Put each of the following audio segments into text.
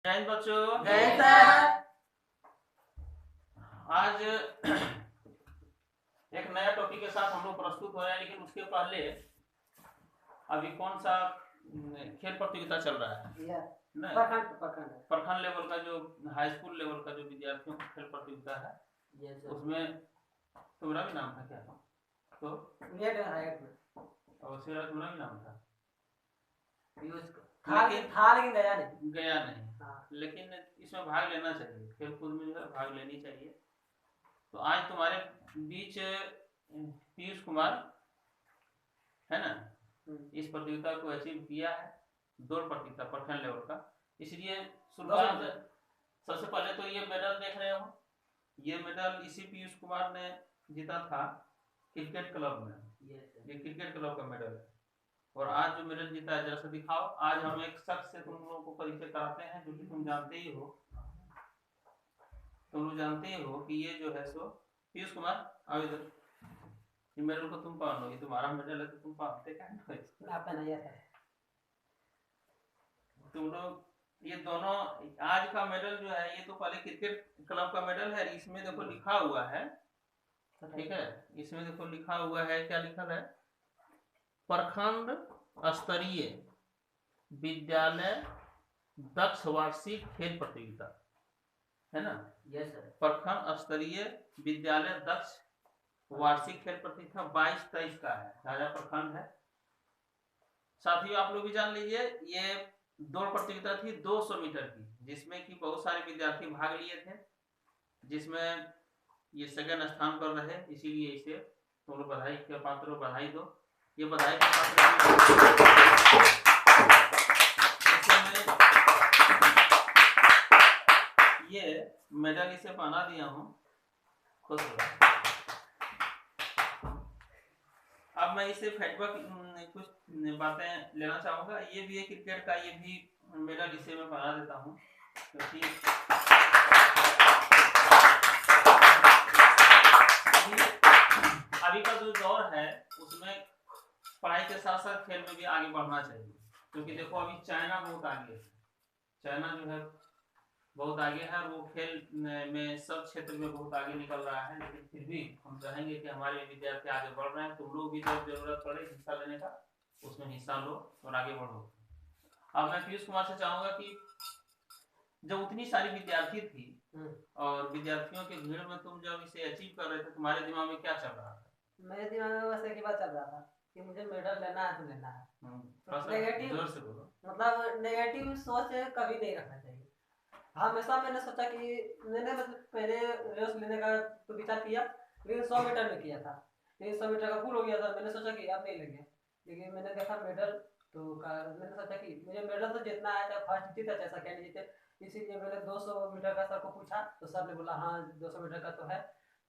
जय हिंद बच्चों। जय हिंद सर। आज एक नया टॉपिक के साथ हम लोग प्रस्तुत हो रहे हैं, लेकिन उसके पहले अभी कौन सा खेल प्रतियोगिता चल रहा है? प्रखंड लेवल का, जो हाई स्कूल लेवल का जो विद्यार्थियों का खेल प्रतियोगिता है, उसमें तुम्हारा भी नाम था क्या? तो और तुम्हारा भी नाम था, लेकिन गया नहीं। लेकिन इसमें भाग लेना चाहिए, खेल कूद में जो है भाग लेनी चाहिए। तो आज तुम्हारे बीच पीयूष कुमार है ना, इस प्रतियोगिता को अचीव किया है, दौड़ प्रतियोगिता प्रखंड लेवल का। इसलिए शुरुआत, सबसे पहले तो ये मेडल देख रहे हो, ये मेडल इसी पीयूष कुमार ने जीता था क्रिकेट क्लब में। ये क्रिकेट क्लब का मेडल है। और आज जो मेडल जीता है, जरा सा दिखाओ। आज हम एक शख्स से तुम लोगों को परिचय कराते हैं, जो कि तुम जानते ही हो, तुम लोग जानते ही हो कि ये जो है सो पीयूष कुमार, आओ इधर। ये मेडल को तुम पहनो, ये तुम्हारा मेडल है तो तुम पहनते क्या है? तुम लोग ये दोनों, आज का मेडल जो है, ये तो पहले क्रिकेट क्लब का मेडल है। इसमें देखो लिखा हुआ है, ठीक है, इसमें देखो लिखा हुआ है, क्या लिखा है? प्रखंड स्तरीय विद्यालय दक्ष वार्षिक खेल प्रतियोगिता, है ना? Yes sir. प्रखंड स्तरीय विद्यालय दक्ष वार्षिक खेल प्रतियोगिता 22-23 का है, राजा प्रखंड है। साथियों आप लोग भी जान लीजिए, ये दौड़ प्रतियोगिता थी 200 मीटर की, जिसमें कि बहुत सारे विद्यार्थी भाग लिए थे, जिसमें ये सेकंड स्थान पर रहे। इसीलिए इसे तुम लोग बधाई के पात्र हो, बधाई दो। ये बधाई के पात्र ये मेडल इसे पहना दिया हूँ, खुश हो। अब मैं इसे फीडबैक कुछ बातें लेना चाहूंगा। ये भी है क्रिकेट का, ये भी मेडल इसे मैं पहना देता हूँ, क्योंकि अभी का जो दौर है उसमें पढ़ाई के साथ साथ खेल में भी आगे बढ़ना चाहिए। क्योंकि देखो अभी चाइना बहुत आगे है, चाइना जो है बहुत आगे है, वो खेल में सब क्षेत्र में बहुत आगे निकल रहा है। लेकिन फिर भी हम चाहेंगे कि हमारे विद्यार्थी आगे बढ़ रहे हैं। तुम लोग भी जब जरूरत पड़े हिस्सा लेने का, उसमें हिस्सा लो और आगे बढ़ो। अब मैं पीयूष कुमार से चाहूंगा कि जब उतनी सारी विद्यार्थी थी और विद्यार्थियों के भीड़ में तुम जब इसे अचीव कर रहे थे, तुम्हारे दिमाग में क्या चल रहा था? मेरे दिमाग में बस एक ही बात चल रहा था कि मुझे मेडल लेना है तो लेना है। नेगेटिव, जोर से बोलो। मतलब नेगेटिव सोच कभी नहीं रखना चाहिए। हमेशा मैंने सोचा कि मैंने मतलब पहले रेस लेने का तो विचार किया, लेकिन 100 मीटर में किया था, लेकिन 100 मीटर का फुल हो गया था। मैंने सोचा कि अब नहीं लेंगे, लेकिन मैंने देखा मेडल तो मैंने सोचा कि मुझे मेडल तो जीतना है, चाहे फर्स्ट जीते चाहे सेकंड जीते। इसीलिए मैंने 200 मीटर का सर को पूछा, तो सर ने बोला हाँ 200 मीटर का तो है।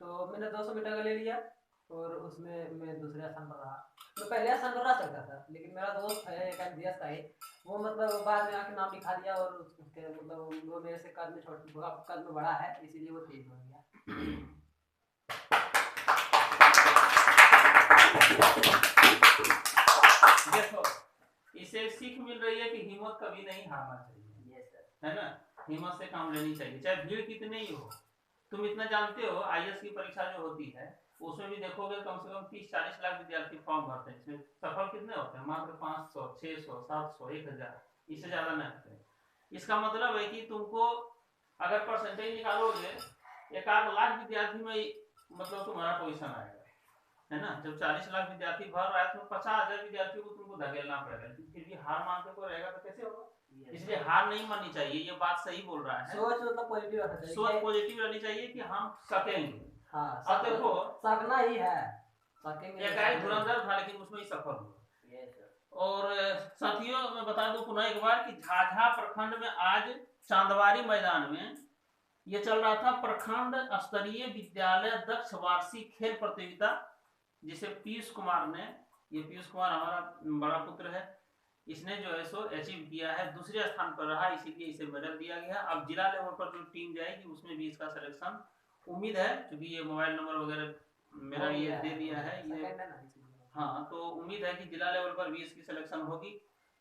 तो मैंने 200 मीटर का ले लिया और उसमें मैं दूसरे स्थान पर रहा। मैं पहले स्थान पर रह सकता था, लेकिन मेरा दोस्त है एक एमबीएस का ही, वो मतलब बाद में आके नाम लिखा दिया और उसके मतलब वो मेरे से कद में छोटा, कद में बड़ा है, इसीलिए वो तेज हो गया। देखो इसे सीख मिल रही है कि हिम्मत कभी नहीं हारना चाहिए, है ना? हिम्मत से काम लेनी चाहिए, चाहे भीड़ कितनी ही हो। तुम इतना जानते हो, आईएएस की परीक्षा जो होती है उसमें भी देखोगे कम से कम 30-40 लाख विद्यार्थी फॉर्म भरते हैं। इसमें सफल कितने होते हैं? मात्र 500, 600, 700, 1000, इससे ज्यादा नहीं होते। इसका मतलब है कि तुमको अगर परसेंटेज निकालोगे, 1 लाख विद्यार्थी में मतलब तुम्हारा पोजीशन आएगा, है ना? जब 40 लाख विद्यार्थी भर रहा है तो 50,000 विद्यार्थियों को तुमको धकेलना पड़ेगा। फिर भी हार मान के कोई रहेगा तो कैसे होगा? इसलिए हार नहीं माननी चाहिए। ये बात सही बोल रहा है। सोच मतलब पॉजिटिव रखना चाहिए, सोच पॉजिटिव रहनी चाहिए कि हम सकेंगे। हाँ, अब देखो सकना ही है, सकेंगे। एक गाय धुरंधर था लेकिन उसमें ही सफल हुआ। और साथियों मैं बता दूं पुनः एक बार कि झाझा प्रखंड में आज चांदवारी मैदान में ये चल रहा था प्रखंड स्तरीय विद्यालय दक्ष वार्षिक खेल प्रतियोगिता, जिसे पीयूष कुमार ने, ये पीयूष कुमार हमारा बड़ा पुत्र है, इसने जो है सो अचीव किया है, दूसरे स्थान पर रहा, इसीलिए इसे मेडल दिया गया। अब जिला लेवल पर जो टीम जाएगी उसमें भी इसका सिलेक्शन उम्मीद है, क्योंकि ये मोबाइल नंबर वगैरह मेरा ये दे दिया है ये, हाँ, तो उम्मीद है कि जिला लेवल पर भी इसकी सिलेक्शन होगी।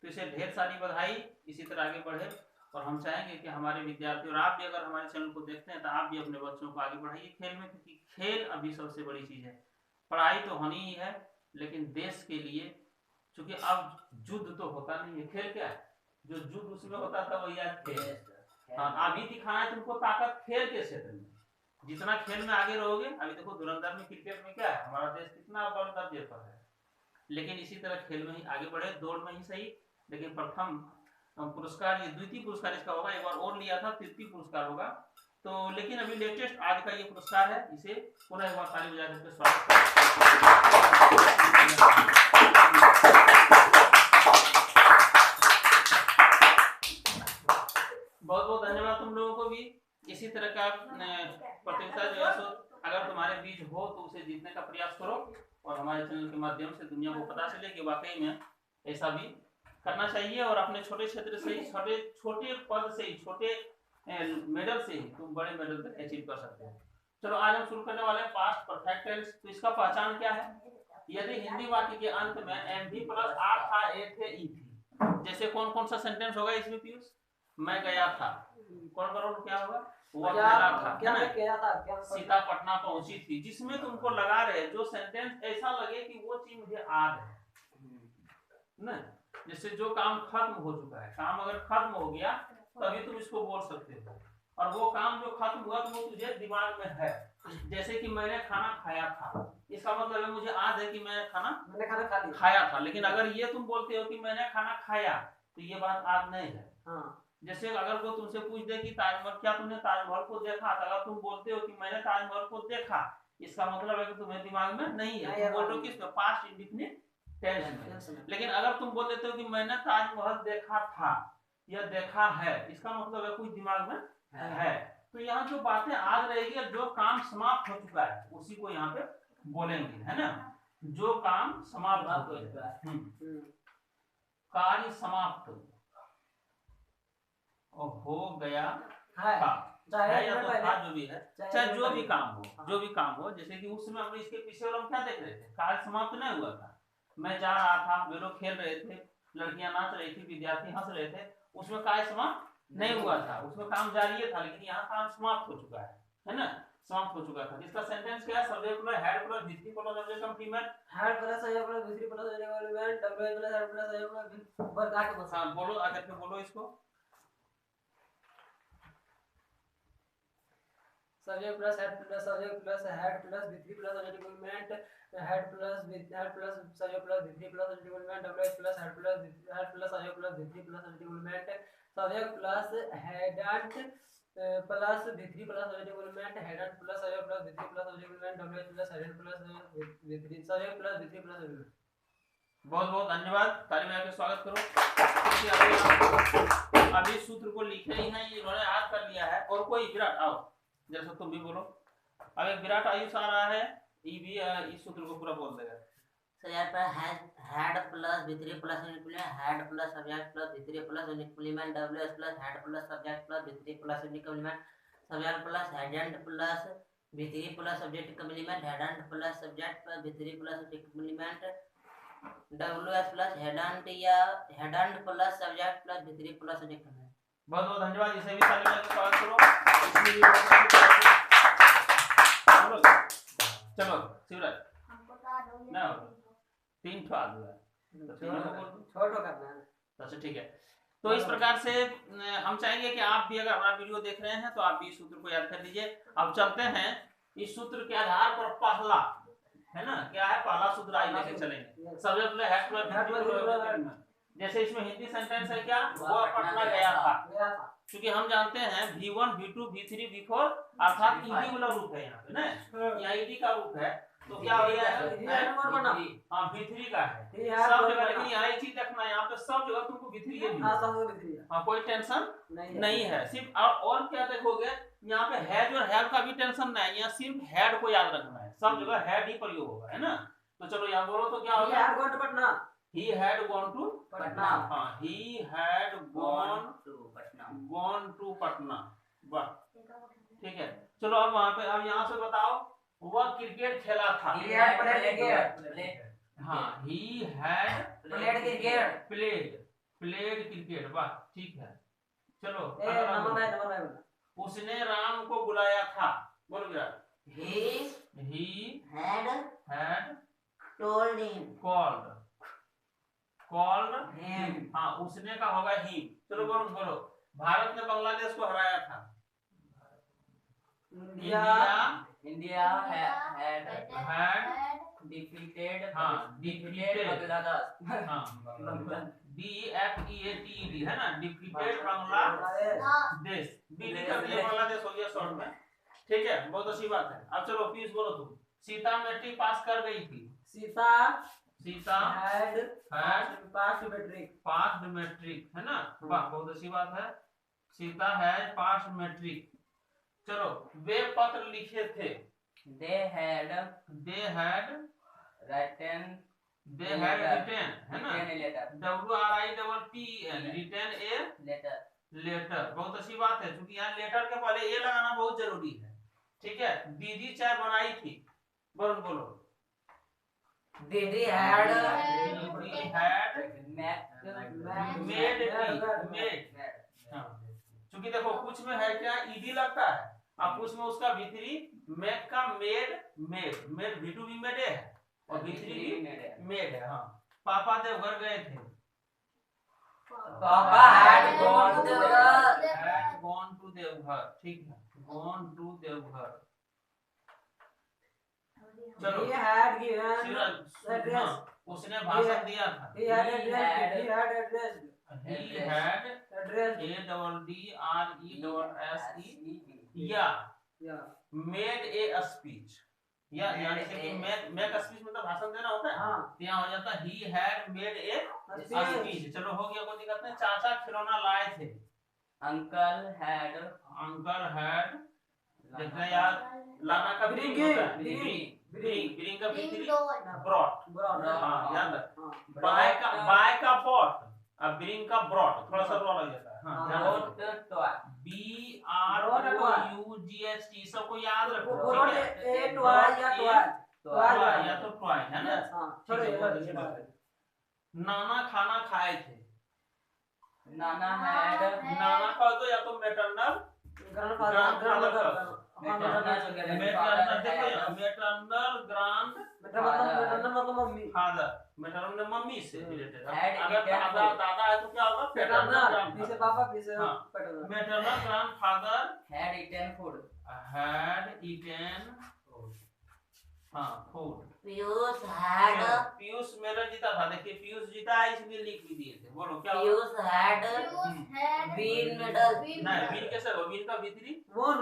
तो इसे ढेर सारी बधाई, इसी तरह आगे बढ़े। और हम चाहेंगे कि हमारे विद्यार्थी और आप भी अगर हमारे चैनल को देखते हैं तो आप भी अपने बच्चों को आगे बढ़ाइए खेल में, क्योंकि खेल अभी सबसे बड़ी चीज है। पढ़ाई तो होनी ही है, लेकिन देश के लिए, क्योंकि अब युद्ध तो होता नहीं है, खेल क्या है, जो युद्ध उसमें होता था वही आज खेल। हाँ, अभी दिखाना है तुमको ताकत खेल के क्षेत्र में, जितना खेल में आगे रहोगे। अभी देखो धुरंधर में क्रिकेट में क्या है, हमारा देश कितना बड़े दर्जे पर है, लेकिन इसी तरह खेल में ही आगे बढ़े, दौड़ में ही सही। लेकिन प्रथम पुरस्कार, ये द्वितीय पुरस्कार इसका होगा, एक बार और लिया था, तृतीय पुरस्कार होगा। तो लेकिन अभी लेटेस्ट आज का ये पुरस्कार है, इसे पुनः एक बार ताली बजा करके स्वागत बहुत बहुत धन्यवाद तुम लोगों को भी। इसी तरह का प्रतियोगिता जो है सो अगर तुम्हारे बीच हो तो उसे जीतने का प्रयास करो, और हमारे चैनल के माध्यम से दुनिया को पता चले कि वाकई में ऐसा भी करना चाहिए, और अपने छोटे क्षेत्र से ही, छोटे पद से ही, छोटे मेडल से ही तुम बड़े मेडल तक अचीव कर सकते हो। चलो आज हम शुरू करने वाले हैं पास्ट परफेक्ट टेंस। तो इसका पहचान क्या है? यदि हिंदी वाक्य के अंत में एम भी प्लस आर था, ए थे, ई थी, जैसे कौन कौन सा सेंटेंस होगा इसमें पीयूष? मैं गया था, कौन करो क्या होगा? वह खेला था, क्या मैं गया था, सीता पटना पहुंची थी। जिसमें तुमको लगा रहे, जो सेंटेंस ऐसा लगे कि वो चीज मुझे याद है ना, जैसे जो काम खत्म हो चुका है, काम अगर खत्म हो गया तभी तुम इसको बोल सकते हो, और वो काम जो खत्म हुआ तो वो तुझे दिमाग में है। जैसे कि मैंने खाना खाया था, इसका मतलब है मुझे याद है कि मैंने खाना खाया था। लेकिन अगर ये तुम बोलते हो कि मैंने खाना खाया, तो ये बात याद नहीं है। हाँ। जैसे अगर वो तुमसे पूछ दे कि ताजमहल, क्या तुमने ताजमहल को देखा, तो अगर तुम बोलते हो कि मैंने ताजमहल को देखा, इसका मतलब है कि तुम्हें दिमाग में नहीं है। तुम बोल रहे हो कि इसमें पास्ट इंडेफिनिट टेंस में। लेकिन अगर तुम बोल देते हो कि मैंने ताजमहल देखा था या देखा है, इसका मतलब है कुछ दिमाग में है। तो यहाँ जो बातें आज रहेगी, जो काम समाप्त हो चुका है उसी को यहाँ पे बोलेंगे, है ना? जो काम समाप्त हो चुका है, कार्य समाप्त हो गया था, चाहे या तो था, जो भी है, चाहे जो भी काम हो, जो भी काम हो। जैसे कि उसमें हम इसके पीछे हम क्या देख रहे थे, कार्य समाप्त नहीं हुआ था। मैं जा रहा था, वे लोग खेल रहे थे, लड़कियां नाच रही थी, विद्यार्थी हंस रहे थे, उसमें कार्य समाप्त नहीं हुआ था, उसमें काम जारी था। लेकिन यहाँ काम समाप्त हो चुका है ना? समाप्त हो चुका था। जिसका सेंटेंस क्या है? सब्जेक्ट प्लस हेड प्लस भित्री plus object complement, head plus subject plus भित्री plus object complement, W plus head plus subject plus verb आके बस। हां बोलो, आकर के बोलो इसको। Subject plus head plus subject plus head plus भित्री plus object complement, head plus subject plus भित्री plus object complement, W plus head plus subject plus भित्री plus object complement, subject plus head plus भित्री plus object complement, head plus subject plus भित्री plus object complement, W plus head plus भित्री subject plus भित्री plus object. बहुत बहुत धन्यवाद, ताली बजा के स्वागत करो। अभी सूत्र को लिखे ही हैं, ये इन्होंने याद कर लिया है। और कोई विराट आओ, जैसा तुम भी बोलो। अब एक विराट आयुष आ रहा है, ये भी इस सूत्र को पूरा बोल देगा। सर यहाँ पर हेड प्लस भित्री plus increment, head plus subject plus भित्री plus increment, WS plus head plus subject plus भित्री plus increment, subject plus head plus भित्री plus subject complement, head plus subject plus भित्री plus complement, WS plus head या head plus subject plus भित्री plus subject complement. बहुत बहुत धन्यवाद, इसे भी ताली बजा के स्वागत करो। इसमें भी चलो शिवराज ना 3 ठो आदमी छोटो करना है। अच्छा ठीक है। तो इस प्रकार से हम चाहेंगे कि आप भी अगर हमारा वीडियो देख रहे हैं तो आप भी इस सूत्र को याद कर लीजिए। अब चलते हैं इस सूत्र के आधार पर पहला, है ना, क्या है पहला सूत्र आज लेके चलेंगे। सब्जेक्ट प्लस हेड प्लस, जैसे इसमें हिंदी सेंटेंस है क्या, वो पटना गया था। क्योंकि हम जानते हैं V1 V2 V3 V4 अर्थात ईडी वाला रूप है यहाँ पे ना, यहाँ ईडी का रूप है, तो क्या हो गया है? हाँ V3 का है सब जगह। लेकिन यहाँ एक चीज देखना, यहाँ पे सब जगह तुमको V3 है। हाँ कोई टेंशन नहीं है। सिर्फ और क्या देखोगे, यहाँ पे हैज और हैव का भी टेंशन नहीं है, यहाँ सिर्फ हेड को याद रखना है, सब जगह हेड ही प्रयोग होगा, है ना। तो चलो यहाँ बोलो तो क्या होगा? He had gone to Patna. हाँ he had gone to Patna। वाह ठीक है। चलो अब वहाँ पे, अब यहाँ से बताओ, वह क्रिकेट खेला था। हाँ he had played क्रिकेट। वाह ठीक है। चलो नंबर बाय बोला। उसने राम को बुलाया था, बोलो Virat. He had told him called him. हाँ, उसने का होगा ही। चलो बोलो, भारत ने बांग्लादेश को हराया था। India had defeated Bangladesh. DFEATED है ना, डिफीटेड बांग्लादेश। बीटी कर दिया, बांग्लादेश हो गया शॉर्ट में। ठीक है, बहुत अच्छी बात है। अब चलो पीयूष बोलो तुम। सीता मैट्रिक पास कर गई थी। सीता had passed मैट्रिक है ना, वाह बहुत अच्छी बात है। Sita has passed matric. चलो वे पत्र लिखे थे। They had written है ना, written a लेटर। बहुत अच्छी बात है, क्योंकि यहाँ लेटर के पहले ए लगाना बहुत जरूरी है। ठीक है, दीदी चाय बनाई थी। बोलो Didi had मेड क्योंकि देखो कुछ में है क्या, ईडी लगता है। अब कुछ में उसका भीतरी मेक का मेड भी मेड है और भीतरी भी मेड है। हाँ, पापा देवघर गए थे। Papa had gone to Deoghar. ठीक है, gone to देवघर। चलो he had given हाँ, उसने भाषण दिया था। he had addressed या मेड ए स्पीच, या यानी कि मेक स्पीच मतलब भाषण देना होता है। हाँ, यहाँ हो जाता he had made a speech. चलो हो गया, कोई दिक्कत नहीं। चाचा खिलौना लाए थे। Uncle had देखना यार, लाना का ब्रिंग होता है। ब्रिंग का भीतरी ब्रॉट। हाँ याद है। बाय का बॉट, अब ब्रिंग का ब्रॉट, थोड़ा सा रॉ लग जाता है। हाँ, BROUGHT सबको याद रखो। या तो टॉय है ना। नाना खाना खाए थे। Nana had नाना का तो या तो मैटरनल ग्रांडफादर मैटरनल मम्मी से रिलेटेड। अगर दादा है तो क्या होगा, paternal maternal grandfather had eaten food. हाँ फूड। Piyush मेरा जीता था। देखिए पीयूष जीता है, इसलिए लिख भी दिए थे। बोलो क्या had been medal. नहीं, विन कैसे हो, विन का भीतरी won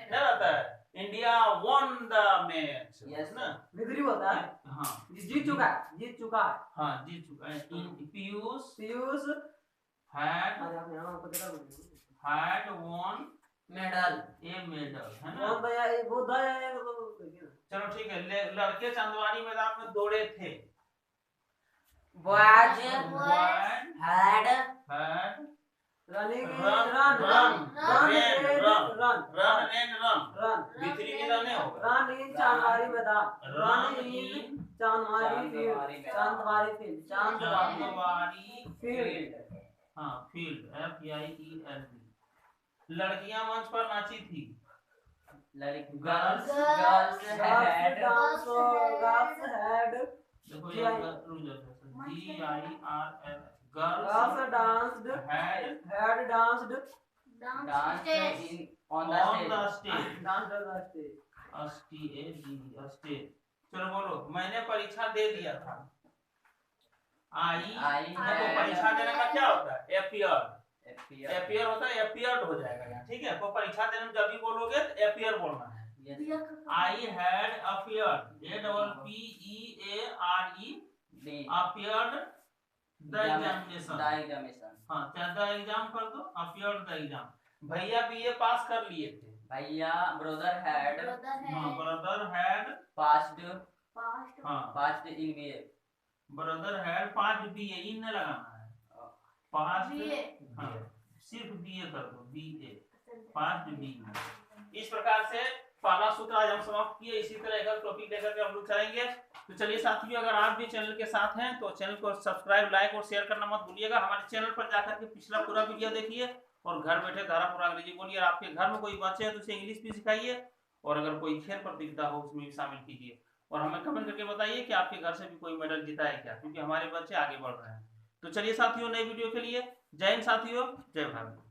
क्या रहता है, India won the match। Yes ना, विक्री होता है। हाँ जीत चुका है। हाँ जीत चुका है। Piyush had won medal. a medal है ना। वो दया चलो ठीक है, लड़के चंदवानी मैदान में दौड़े थे। Boys had running run भीतरी भी रहने होगा। run in चांदवारी मैदान। Run in Chandwari field. हाँ फील्ड FIELD। लड़कियां मंच पर नाची थी। girls had देखो यार GIRL girls danced danced on the stage. Stage. चलो बोलो, मैंने परीक्षा दे दिया था। देखो परीक्षा देने का क्या होता है, एपियर होता है, एपियर्ड हो जाएगा यहाँ। ठीक है, तो परीक्षा देने में जब भी बोलोगे तो एपियर बोलना है। I had appeared appeared the examination। हाँ, द एग्जाम कर दो, appeared the exam। भैया BA पास कर लिए थे। brother had passed in BA. Brother had पांच BA, इन न लगाना है। पांच हाँ, सिर्फ BA कर दो, BA पांच BA। इस प्रकार से पहला सूत्र आज हम समाप्त किए। इसी तरह का टॉपिक लेकर के हम लोग चलेंगे। तो चलिए साथियों, अगर आप भी चैनल के साथ हैं तो चैनल को सब्सक्राइब, लाइक और शेयर करना मत भूलिएगा। हमारे चैनल पर जाकर के पिछला पूरा वीडियो देखिए और घर बैठे धारापुर अंग्रेजी बोलिए। आपके घर में कोई बच्चे है तो उसे इंग्लिश भी सिखाइए, और अगर कोई खेल प्रतियोगिता हो उसमें भी शामिल कीजिए, और हमें कमेंट करके बताइए कि आपके घर से भी कोई मेडल जीता है क्या, क्योंकि हमारे बच्चे आगे बढ़ रहे हैं। तो चलिए साथियों, नई वीडियो के लिए जय हिंद साथियों, जय भारत।